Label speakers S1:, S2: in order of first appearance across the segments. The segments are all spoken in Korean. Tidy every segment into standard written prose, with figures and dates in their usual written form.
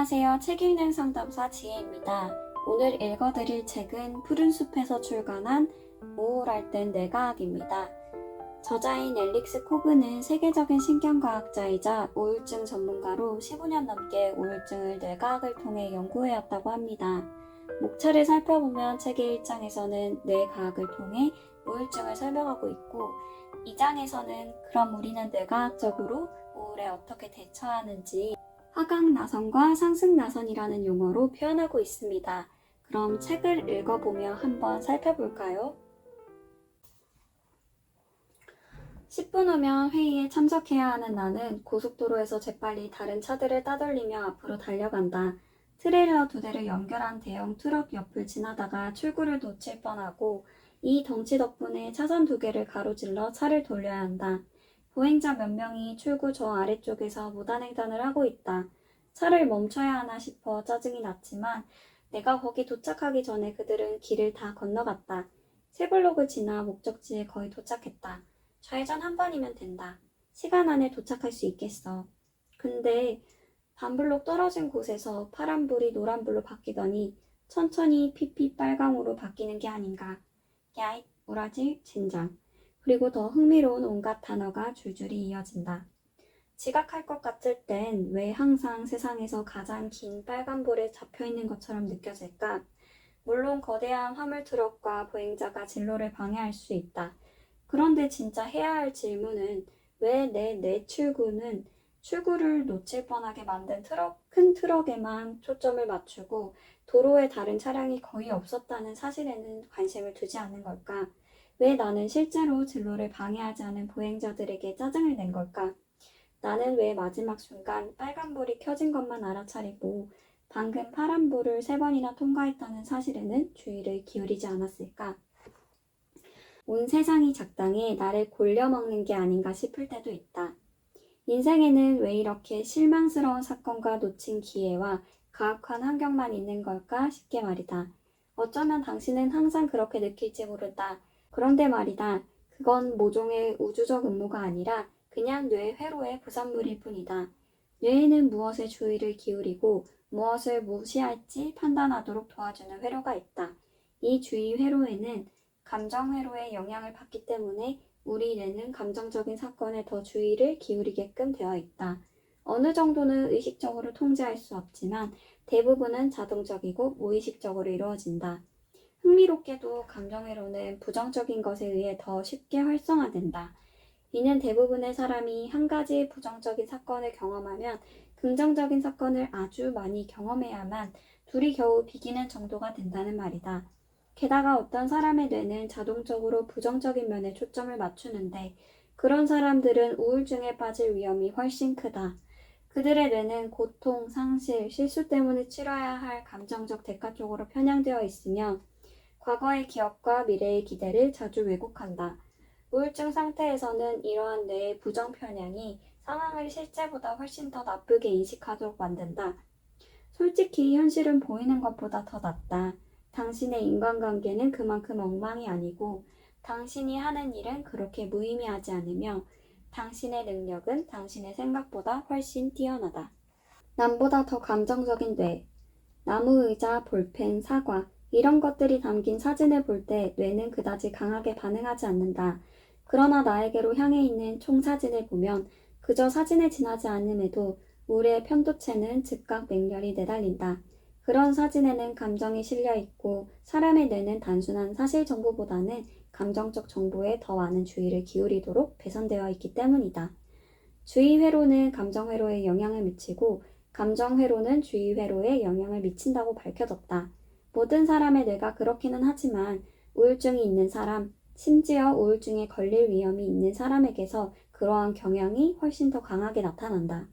S1: 안녕하세요. 책 읽는 상담사 지혜입니다. 오늘 읽어드릴 책은 푸른 숲에서 출간한 우울할 땐 뇌과학입니다. 저자인 앨릭스 코브는 세계적인 신경과학자이자 우울증 전문가로 15년 넘게 우울증을 뇌과학을 통해 연구해왔다고 합니다. 목차를 살펴보면 책의 1장에서는 뇌과학을 통해 우울증을 설명하고 있고 2장에서는 그럼 우리는 뇌과학적으로 우울에 어떻게 대처하는지 하강나선과 상승나선이라는 용어로 표현하고 있습니다. 그럼 책을 읽어보며 한번 살펴볼까요? 10분 후면 회의에 참석해야 하는 나는 고속도로에서 재빨리 다른 차들을 따돌리며 앞으로 달려간다. 트레일러 2대를 연결한 대형 트럭 옆을 지나다가 출구를 놓칠 뻔하고 이 덩치 덕분에 차선 2개를 가로질러 차를 돌려야 한다. 보행자 몇 명이 출구 저 아래쪽에서 무단횡단을 하고 있다. 차를 멈춰야 하나 싶어 짜증이 났지만 내가 거기 도착하기 전에 그들은 길을 다 건너갔다. 세 블록을 지나 목적지에 거의 도착했다. 좌회전 한 번이면 된다. 시간 안에 도착할 수 있겠어. 근데 반블록 떨어진 곳에서 파란불이 노란불로 바뀌더니 천천히 피피 빨강으로 바뀌는 게 아닌가. 야잇, 오라질, 젠장. 그리고 더 흥미로운 온갖 단어가 줄줄이 이어진다. 지각할 것 같을 땐 왜 항상 세상에서 가장 긴 빨간불에 잡혀있는 것처럼 느껴질까? 물론 거대한 화물 트럭과 보행자가 진로를 방해할 수 있다. 그런데 진짜 해야 할 질문은 왜 내 출구는 출구를 놓칠 뻔하게 만든 큰 트럭에만 초점을 맞추고 도로에 다른 차량이 거의 없었다는 사실에는 관심을 두지 않는 걸까? 왜 나는 실제로 진로를 방해하지 않은 보행자들에게 짜증을 낸 걸까? 나는 왜 마지막 순간 빨간불이 켜진 것만 알아차리고 방금 파란불을 3번이나 통과했다는 사실에는 주의를 기울이지 않았을까? 온 세상이 작당해 나를 골려먹는 게 아닌가 싶을 때도 있다. 인생에는 왜 이렇게 실망스러운 사건과 놓친 기회와 가혹한 환경만 있는 걸까 싶게 말이다. 어쩌면 당신은 항상 그렇게 느낄지 모른다. 그런데 말이다. 그건 모종의 우주적 음모가 아니라 그냥 뇌 회로의 부산물일 뿐이다. 뇌에는 무엇에 주의를 기울이고 무엇을 무시할지 판단하도록 도와주는 회로가 있다. 이 주의 회로에는 감정 회로의 영향을 받기 때문에 우리 뇌는 감정적인 사건에 더 주의를 기울이게끔 되어 있다. 어느 정도는 의식적으로 통제할 수 없지만 대부분은 자동적이고 무의식적으로 이루어진다. 흥미롭게도 감정회로는 부정적인 것에 의해 더 쉽게 활성화된다. 이는 대부분의 사람이 한 가지 부정적인 사건을 경험하면 긍정적인 사건을 아주 많이 경험해야만 둘이 겨우 비기는 정도가 된다는 말이다. 게다가 어떤 사람의 뇌는 자동적으로 부정적인 면에 초점을 맞추는데 그런 사람들은 우울증에 빠질 위험이 훨씬 크다. 그들의 뇌는 고통, 상실, 실수 때문에 치러야 할 감정적 대가 쪽으로 편향되어 있으며 과거의 기억과 미래의 기대를 자주 왜곡한다. 우울증 상태에서는 이러한 뇌의 부정 편향이 상황을 실제보다 훨씬 더 나쁘게 인식하도록 만든다. 솔직히 현실은 보이는 것보다 더 낫다. 당신의 인간관계는 그만큼 엉망이 아니고 당신이 하는 일은 그렇게 무의미하지 않으며 당신의 능력은 당신의 생각보다 훨씬 뛰어나다. 남보다 더 감정적인 뇌. 나무 의자, 볼펜, 사과 이런 것들이 담긴 사진을 볼 때 뇌는 그다지 강하게 반응하지 않는다. 그러나 나에게로 향해 있는 총 사진을 보면 그저 사진에 지나지 않음에도 우리의 편도체는 즉각 맹렬히 내달린다. 그런 사진에는 감정이 실려 있고 사람의 뇌는 단순한 사실 정보보다는 감정적 정보에 더 많은 주의를 기울이도록 배선되어 있기 때문이다. 주의 회로는 감정 회로에 영향을 미치고 감정 회로는 주의 회로에 영향을 미친다고 밝혀졌다. 모든 사람의 뇌가 그렇기는 하지만 우울증이 있는 사람, 심지어 우울증에 걸릴 위험이 있는 사람에게서 그러한 경향이 훨씬 더 강하게 나타난다.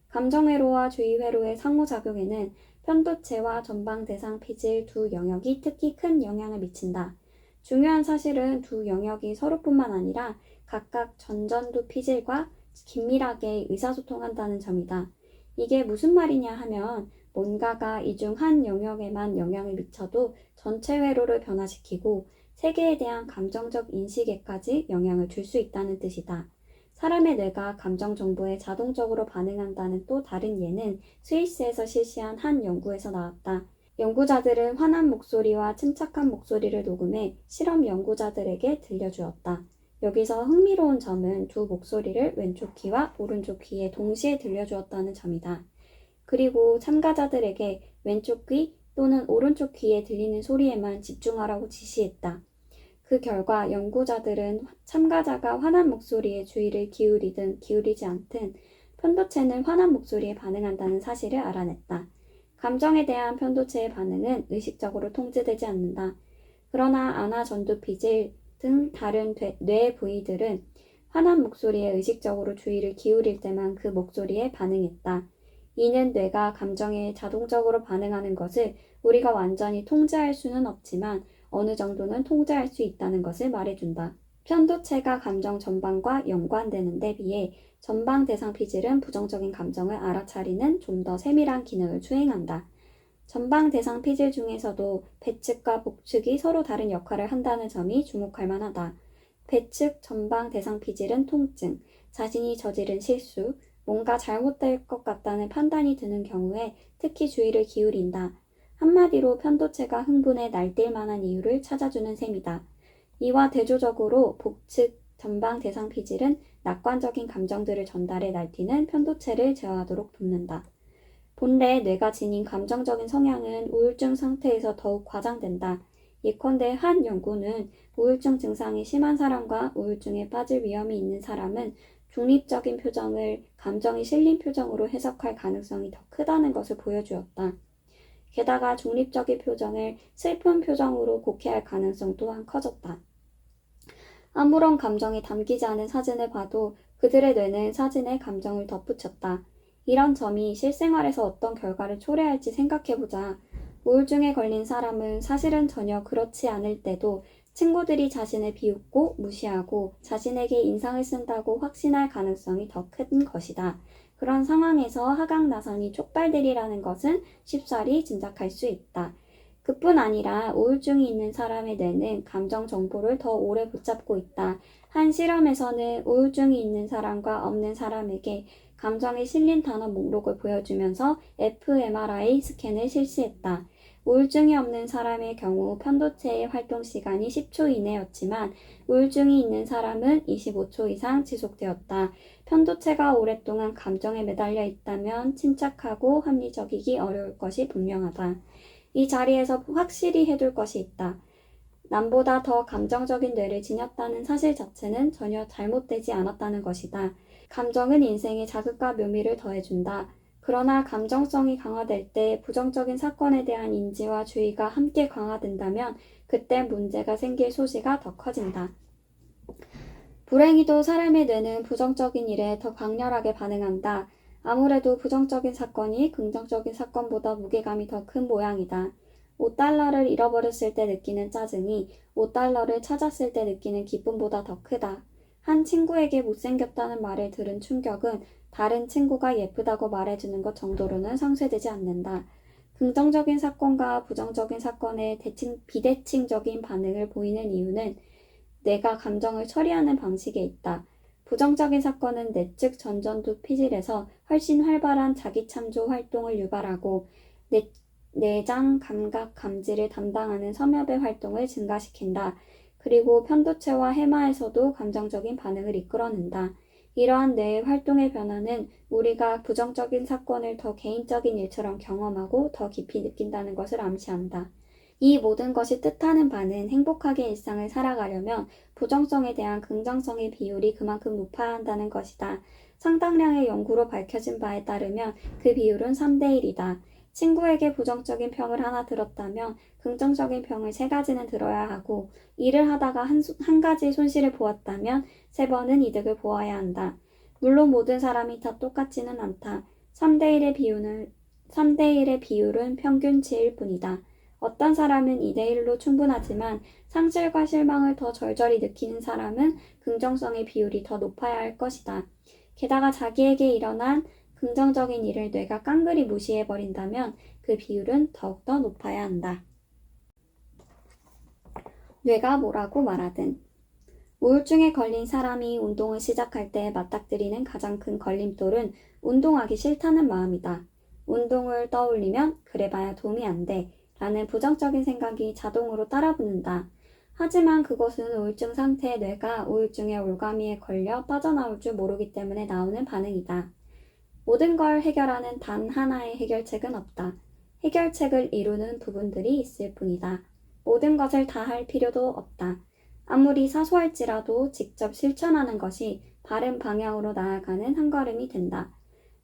S1: 감정회로와 주의회로의 상호작용에는 편도체와 전방대상 피질 두 영역이 특히 큰 영향을 미친다. 중요한 사실은 두 영역이 서로뿐만 아니라 각각 전전두 피질과 긴밀하게 의사소통한다는 점이다. 이게 무슨 말이냐 하면 뭔가가 이 중 한 영역에만 영향을 미쳐도 전체 회로를 변화시키고 세계에 대한 감정적 인식에까지 영향을 줄 수 있다는 뜻이다. 사람의 뇌가 감정 정보에 자동적으로 반응한다는 또 다른 예는 스위스에서 실시한 한 연구에서 나왔다. 연구자들은 화난 목소리와 침착한 목소리를 녹음해 실험 연구자들에게 들려주었다. 여기서 흥미로운 점은 두 목소리를 왼쪽 귀와 오른쪽 귀에 동시에 들려주었다는 점이다. 그리고 참가자들에게 왼쪽 귀 또는 오른쪽 귀에 들리는 소리에만 집중하라고 지시했다. 그 결과 연구자들은 참가자가 화난 목소리에 주의를 기울이든 기울이지 않든 편도체는 화난 목소리에 반응한다는 사실을 알아냈다. 감정에 대한 편도체의 반응은 의식적으로 통제되지 않는다. 그러나 아나전두피질 등 다른 뇌 부위들은 화난 목소리에 의식적으로 주의를 기울일 때만 그 목소리에 반응했다. 이는 뇌가 감정에 자동적으로 반응하는 것을 우리가 완전히 통제할 수는 없지만 어느 정도는 통제할 수 있다는 것을 말해준다. 편도체가 감정 전반과 연관되는 데 비해 전방 대상 피질은 부정적인 감정을 알아차리는 좀 더 세밀한 기능을 수행한다. 전방 대상 피질 중에서도 배측과 복측이 서로 다른 역할을 한다는 점이 주목할 만하다. 배측 전방 대상 피질은 통증, 자신이 저지른 실수, 뭔가 잘못될 것 같다는 판단이 드는 경우에 특히 주의를 기울인다. 한마디로 편도체가 흥분에 날뛸 만한 이유를 찾아주는 셈이다. 이와 대조적으로 복측 전방 대상 피질은 낙관적인 감정들을 전달해 날뛰는 편도체를 제어하도록 돕는다. 본래 뇌가 지닌 감정적인 성향은 우울증 상태에서 더욱 과장된다. 예컨대 한 연구는 우울증 증상이 심한 사람과 우울증에 빠질 위험이 있는 사람은 중립적인 표정을 감정이 실린 표정으로 해석할 가능성이 더 크다는 것을 보여주었다. 게다가 중립적인 표정을 슬픈 표정으로 곡해할 가능성 또한 커졌다. 아무런 감정이 담기지 않은 사진을 봐도 그들의 뇌는 사진에 감정을 덧붙였다. 이런 점이 실생활에서 어떤 결과를 초래할지 생각해보자. 우울증에 걸린 사람은 사실은 전혀 그렇지 않을 때도 친구들이 자신을 비웃고 무시하고 자신에게 인상을 쓴다고 확신할 가능성이 더 큰 것이다. 그런 상황에서 하강나선이 촉발되리라는 것은 쉽사리 짐작할 수 있다. 그뿐 아니라 우울증이 있는 사람의 뇌는 감정 정보를 더 오래 붙잡고 있다. 한 실험에서는 우울증이 있는 사람과 없는 사람에게 감정이 실린 단어 목록을 보여주면서 fMRI 스캔을 실시했다. 우울증이 없는 사람의 경우 편도체의 활동 시간이 10초 이내였지만 우울증이 있는 사람은 25초 이상 지속되었다. 편도체가 오랫동안 감정에 매달려 있다면 침착하고 합리적이기 어려울 것이 분명하다. 이 자리에서 확실히 해둘 것이 있다. 남보다 더 감정적인 뇌를 지녔다는 사실 자체는 전혀 잘못되지 않았다는 것이다. 감정은 인생에 자극과 묘미를 더해준다. 그러나 감정성이 강화될 때 부정적인 사건에 대한 인지와 주의가 함께 강화된다면 그때 문제가 생길 소지가 더 커진다. 불행히도 사람의 뇌는 부정적인 일에 더 강렬하게 반응한다. 아무래도 부정적인 사건이 긍정적인 사건보다 무게감이 더 큰 모양이다. 5달러를 잃어버렸을 때 느끼는 짜증이 5달러를 찾았을 때 느끼는 기쁨보다 더 크다. 한 친구에게 못생겼다는 말을 들은 충격은 다른 친구가 예쁘다고 말해주는 것 정도로는 상쇄되지 않는다. 긍정적인 사건과 부정적인 사건의 비대칭적인 반응을 보이는 이유는 뇌가 감정을 처리하는 방식에 있다. 부정적인 사건은 내측 전전두 피질에서 훨씬 활발한 자기참조 활동을 유발하고 내장 감각 감지를 담당하는 섬엽의 활동을 증가시킨다. 그리고 편도체와 해마에서도 감정적인 반응을 이끌어낸다. 이러한 뇌의 활동의 변화는 우리가 부정적인 사건을 더 개인적인 일처럼 경험하고 더 깊이 느낀다는 것을 암시한다. 이 모든 것이 뜻하는 바는 행복하게 일상을 살아가려면 부정성에 대한 긍정성의 비율이 그만큼 높아야 한다는 것이다. 상당량의 연구로 밝혀진 바에 따르면 그 비율은 3대1이다. 친구에게 부정적인 평을 하나 들었다면 긍정적인 평을 3가지는 들어야 하고 일을 하다가 한 가지 손실을 보았다면 3번은 이득을 보아야 한다. 물론 모든 사람이 다 똑같지는 않다. 3대1의 비율은 평균치일 뿐이다. 어떤 사람은 2대1로 충분하지만 상실과 실망을 더 절절히 느끼는 사람은 긍정성의 비율이 더 높아야 할 것이다. 게다가 자기에게 일어난 긍정적인 일을 뇌가 깡그리 무시해버린다면 그 비율은 더욱더 높아야 한다. 뇌가 뭐라고 말하든 우울증에 걸린 사람이 운동을 시작할 때 맞닥뜨리는 가장 큰 걸림돌은 운동하기 싫다는 마음이다. 운동을 떠올리면 그래봐야 도움이 안 돼 라는 부정적인 생각이 자동으로 따라붙는다. 하지만 그것은 우울증 상태의 뇌가 우울증의 올가미에 걸려 빠져나올 줄 모르기 때문에 나오는 반응이다. 모든 걸 해결하는 단 하나의 해결책은 없다. 해결책을 이루는 부분들이 있을 뿐이다. 모든 것을 다 할 필요도 없다. 아무리 사소할지라도 직접 실천하는 것이 바른 방향으로 나아가는 한 걸음이 된다.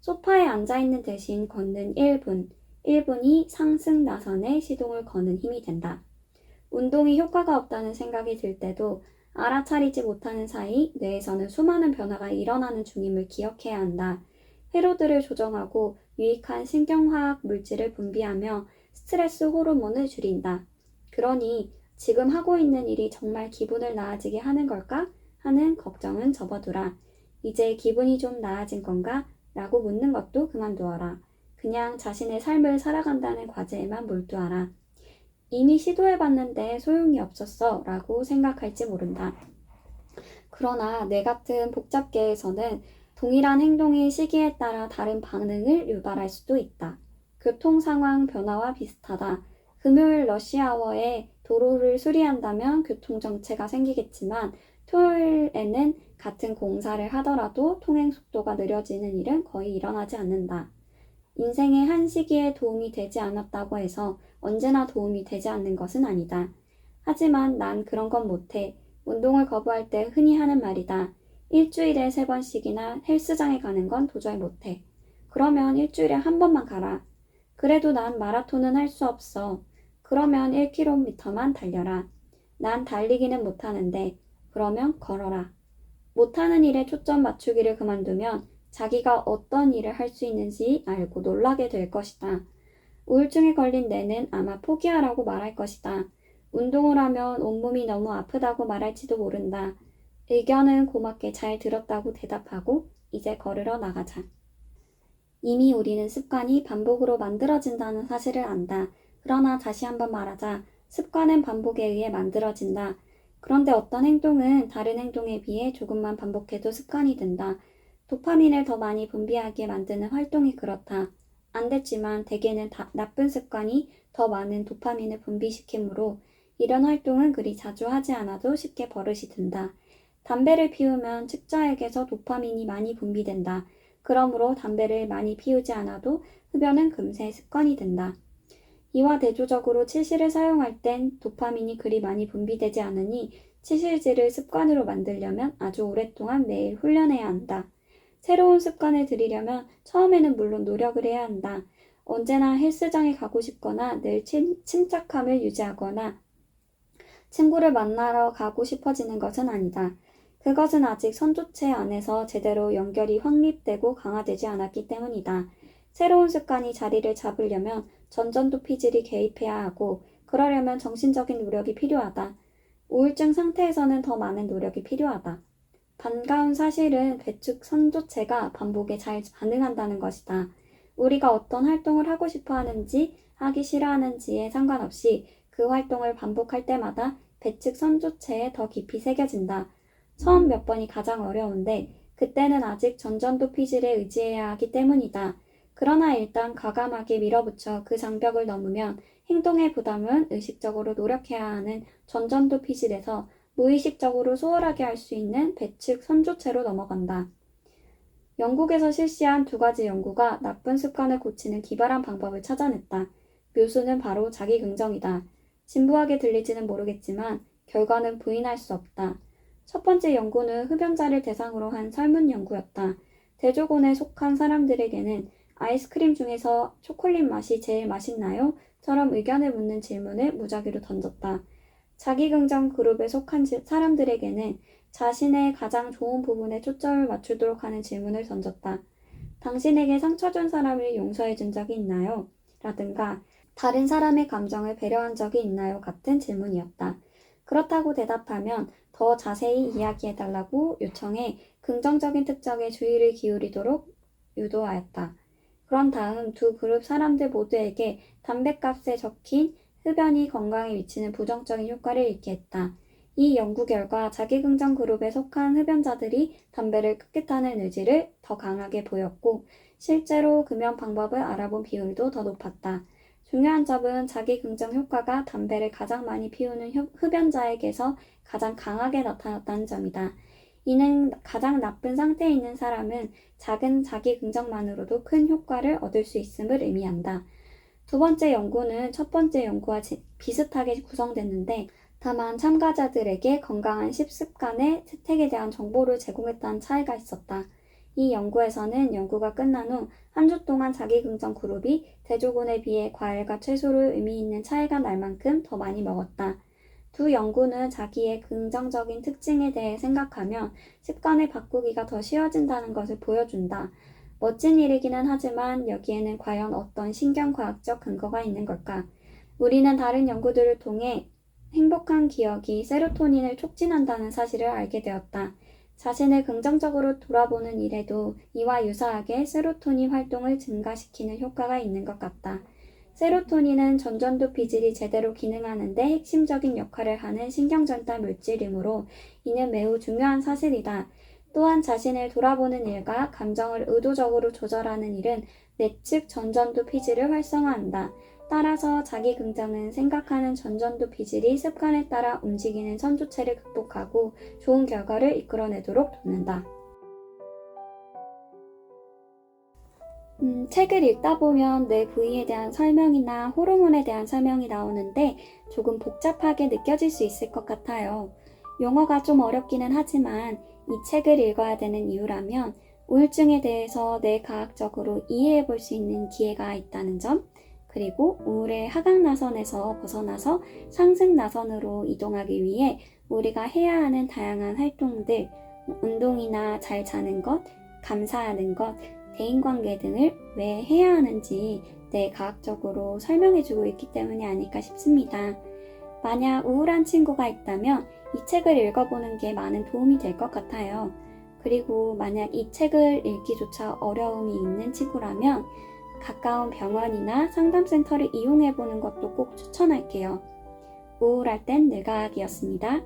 S1: 소파에 앉아있는 대신 걷는 1분, 1분이 상승 나선의 시동을 거는 힘이 된다. 운동이 효과가 없다는 생각이 들 때도 알아차리지 못하는 사이 뇌에서는 수많은 변화가 일어나는 중임을 기억해야 한다. 회로들을 조정하고 유익한 신경화학 물질을 분비하며 스트레스 호르몬을 줄인다. 그러니 지금 하고 있는 일이 정말 기분을 나아지게 하는 걸까? 하는 걱정은 접어두라. 이제 기분이 좀 나아진 건가? 라고 묻는 것도 그만두어라. 그냥 자신의 삶을 살아간다는 과제에만 몰두하라. 이미 시도해봤는데 소용이 없었어 라고 생각할지 모른다. 그러나 뇌 같은 복잡계에서는 동일한 행동의 시기에 따라 다른 반응을 유발할 수도 있다. 교통 상황 변화와 비슷하다. 금요일 러시아워에 도로를 수리한다면 교통정체가 생기겠지만 토요일에는 같은 공사를 하더라도 통행 속도가 느려지는 일은 거의 일어나지 않는다. 인생의 한 시기에 도움이 되지 않았다고 해서 언제나 도움이 되지 않는 것은 아니다. 하지만 난 그런 건 못해. 운동을 거부할 때 흔히 하는 말이다. 일주일에 3번씩이나 헬스장에 가는 건 도저히 못해. 그러면 일주일에 한 번만 가라. 그래도 난 마라톤은 할 수 없어. 그러면 1km만 달려라. 난 달리기는 못하는데. 그러면 걸어라. 못하는 일에 초점 맞추기를 그만두면 자기가 어떤 일을 할 수 있는지 알고 놀라게 될 것이다. 우울증에 걸린 뇌는 아마 포기하라고 말할 것이다. 운동을 하면 온몸이 너무 아프다고 말할지도 모른다. 의견은 고맙게 잘 들었다고 대답하고 이제 걸으러 나가자. 이미 우리는 습관이 반복으로 만들어진다는 사실을 안다. 그러나 다시 한번 말하자. 습관은 반복에 의해 만들어진다. 그런데 어떤 행동은 다른 행동에 비해 조금만 반복해도 습관이 된다. 도파민을 더 많이 분비하게 만드는 활동이 그렇다. 안 됐지만 대개는 나쁜 습관이 더 많은 도파민을 분비시키므로 이런 활동은 그리 자주 하지 않아도 쉽게 버릇이 든다. 담배를 피우면 측자액에서 도파민이 많이 분비된다. 그러므로 담배를 많이 피우지 않아도 흡연은 금세 습관이 된다. 이와 대조적으로 치실을 사용할 땐 도파민이 그리 많이 분비되지 않으니 치실질을 습관으로 만들려면 아주 오랫동안 매일 훈련해야 한다. 새로운 습관을 들이려면 처음에는 물론 노력을 해야 한다. 언제나 헬스장에 가고 싶거나 늘 침착함을 유지하거나 친구를 만나러 가고 싶어지는 것은 아니다. 그것은 아직 선조체 안에서 제대로 연결이 확립되고 강화되지 않았기 때문이다. 새로운 습관이 자리를 잡으려면 전전도 피질이 개입해야 하고 그러려면 정신적인 노력이 필요하다. 우울증 상태에서는 더 많은 노력이 필요하다. 반가운 사실은 배축 선조체가 반복에 잘 반응한다는 것이다. 우리가 어떤 활동을 하고 싶어 하는지 하기 싫어하는지에 상관없이 그 활동을 반복할 때마다 배측 선조체에 더 깊이 새겨진다. 처음 몇 번이 가장 어려운데 그때는 아직 전전도 피질에 의지해야 하기 때문이다. 그러나 일단 과감하게 밀어붙여 그 장벽을 넘으면 행동의 부담은 의식적으로 노력해야 하는 전전도 피질에서 무의식적으로 소홀하게 할 수 있는 배측 선조체로 넘어간다. 영국에서 실시한 2가지 연구가 나쁜 습관을 고치는 기발한 방법을 찾아냈다. 묘수는 바로 자기 긍정이다. 진부하게 들릴지는 모르겠지만 결과는 부인할 수 없다. 첫 번째 연구는 흡연자를 대상으로 한 설문 연구였다. 대조군에 속한 사람들에게는 아이스크림 중에서 초콜릿 맛이 제일 맛있나요? 처럼 의견을 묻는 질문을 무작위로 던졌다. 자기긍정 그룹에 속한 사람들에게는 자신의 가장 좋은 부분에 초점을 맞추도록 하는 질문을 던졌다. 당신에게 상처 준 사람을 용서해 준 적이 있나요? 라든가 다른 사람의 감정을 배려한 적이 있나요? 같은 질문이었다. 그렇다고 대답하면 더 자세히 이야기해달라고 요청해 긍정적인 특정에 주의를 기울이도록 유도하였다. 그런 다음 2 그룹 사람들 모두에게 담뱃값에 적힌 흡연이 건강에 미치는 부정적인 효과를 읽게 했다. 이 연구 결과 자기긍정 그룹에 속한 흡연자들이 담배를 끊겠다는 의지를 더 강하게 보였고 실제로 금연 방법을 알아본 비율도 더 높았다. 중요한 점은 자기긍정 효과가 담배를 가장 많이 피우는 흡연자에게서 가장 강하게 나타났다는 점이다. 이는 가장 나쁜 상태에 있는 사람은 작은 자기긍정만으로도 큰 효과를 얻을 수 있음을 의미한다. 두 번째 연구는 첫 번째 연구와 비슷하게 구성됐는데 다만 참가자들에게 건강한 식습관의 혜택에 대한 정보를 제공했다는 차이가 있었다. 이 연구에서는 연구가 끝난 후 한 주 동안 자기긍정 그룹이 대조군에 비해 과일과 채소를 의미 있는 차이가 날 만큼 더 많이 먹었다. 두 연구는 자기의 긍정적인 특징에 대해 생각하면 습관을 바꾸기가 더 쉬워진다는 것을 보여준다. 멋진 일이기는 하지만 여기에는 과연 어떤 신경과학적 근거가 있는 걸까? 우리는 다른 연구들을 통해 행복한 기억이 세로토닌을 촉진한다는 사실을 알게 되었다. 자신을 긍정적으로 돌아보는 일에도 이와 유사하게 세로토닌 활동을 증가시키는 효과가 있는 것 같다. 세로토닌은 전전두 피질이 제대로 기능하는 데 핵심적인 역할을 하는 신경전달 물질이므로 이는 매우 중요한 사실이다. 또한 자신을 돌아보는 일과 감정을 의도적으로 조절하는 일은 내측 전전두 피질을 활성화한다. 따라서 자기긍정은 생각하는 전전두 피질이 습관에 따라 움직이는 선조체를 극복하고 좋은 결과를 이끌어내도록 돕는다. 책을 읽다 보면 뇌 부위에 대한 설명이나 호르몬에 대한 설명이 나오는데 조금 복잡하게 느껴질 수 있을 것 같아요. 용어가 좀 어렵기는 하지만 이 책을 읽어야 되는 이유라면 우울증에 대해서 뇌과학적으로 이해해 볼 수 있는 기회가 있다는 점, 그리고 우울의 하강나선에서 벗어나서 상승나선으로 이동하기 위해 우리가 해야 하는 다양한 활동들, 운동이나 잘 자는 것, 감사하는 것, 대인관계 등을 왜 해야 하는지 뇌과학적으로 설명해주고 있기 때문이 아닐까 싶습니다. 만약 우울한 친구가 있다면 이 책을 읽어보는 게 많은 도움이 될 것 같아요. 그리고 만약 이 책을 읽기조차 어려움이 있는 친구라면 가까운 병원이나 상담센터를 이용해보는 것도 꼭 추천할게요. 우울할 땐 뇌과학이었습니다.